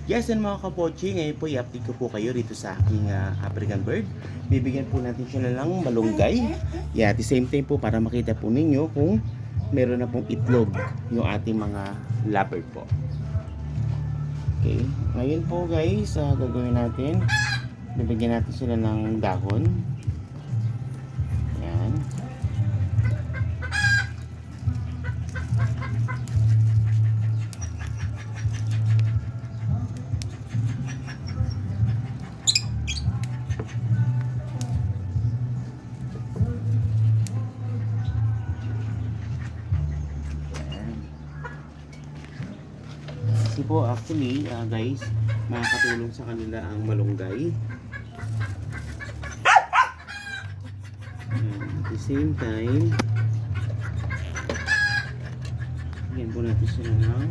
Yes, and mga kapochi, ngayon po i-update ko po kayo dito sa aking African bird. Bibigyan po natin siya ng malunggay. Yeah, at the same time po para makita po ninyo kung meron na pong itlog yung ating mga lovebird po. Okay, ngayon po guys, gagawin natin, bibigyan natin sila ng dahon. Yan. Kasi po actually guys, makakatulong sa kanila ang malunggay. At the same time, bigyan po natin sila ng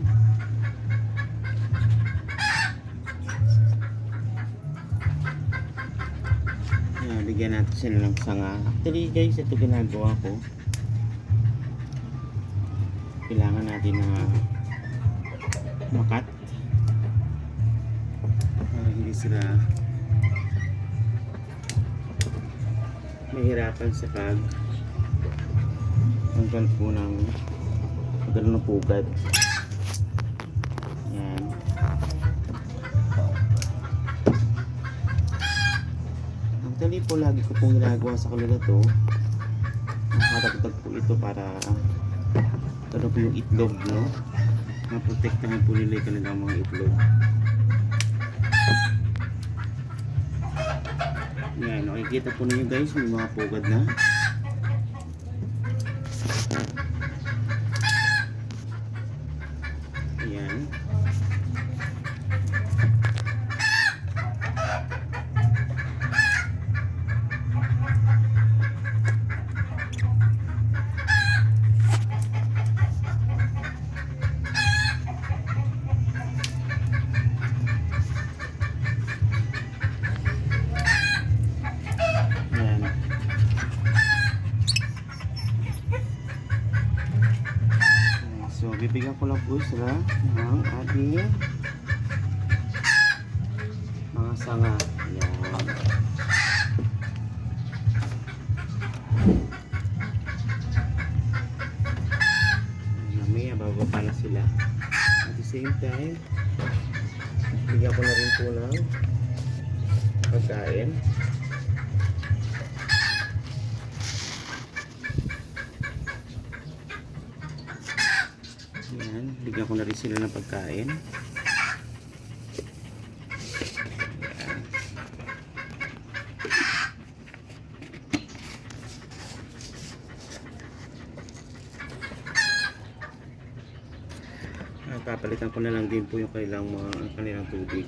bigyan natin sila ng sanga. Actually guys, ito ginagawa ko. Kailangan natin na makat para hindi sila mahirapan sa tanggal po ng pugad. Yan. Actually po lagi ko pong ginagawa sa kanila to. Nakadagdag po ito para ano po yung itlog, no? Maprotektahan po nila yung kanilang mga itlog. Yan, nakikita po ninyo guys, may mga pugad na. Yan. So, bibigyan ko lang po sila ng ating mga sanga. Yan. Mamaya, bababa na sila. At the same time, bigyan ko na rin po ng pagkain. Yan, bigyan ko na rin sila ng pagkain. Yan. Papalitan ko na lang din po yung kanilang tubig.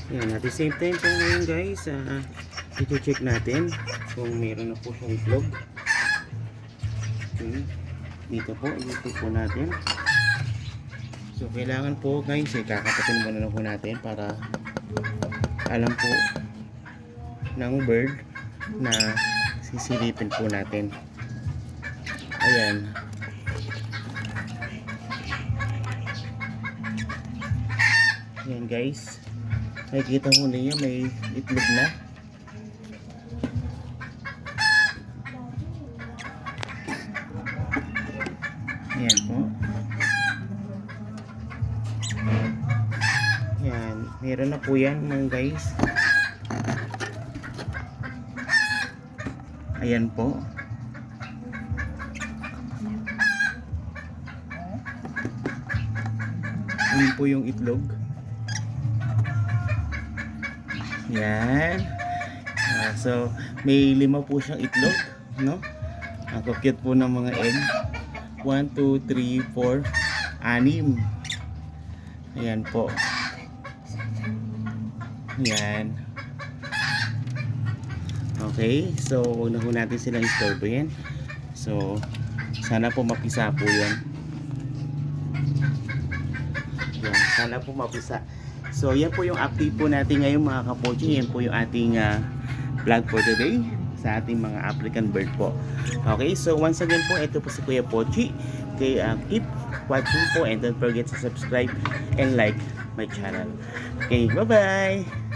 Yan, at the same time po ngayon guys, i-check natin kung meron na po siyang itlog. Okay. Dito po natin. So kailangan po guys, kakatatin muna na po natin para alam po ng bird na sisilipin po natin. Ayan. Ayan guys. Nakikita mo niyo may itlog na. Ayan po. Ayan. Meron na po yan mga guys. Ayan po. Ayan po yung itlog. Yan. So, may 5 po siyang itlog, no? Ang cute po ng mga egg. 1, 2, 3, 4, 6. Ayan po. Yan. Okay, so huwag na po natin silang istorbohin. So, sana po mapisa po yan. Yan, sana po mapisa. So, yan po yung update po natin ngayon mga kapochi. Yan po yung ating vlog for today sa ating mga African bird po. Okay, so once again po, ito po si Kuya Pochi. Okay, keep watching po and don't forget to subscribe and like my channel. Okay, bye-bye!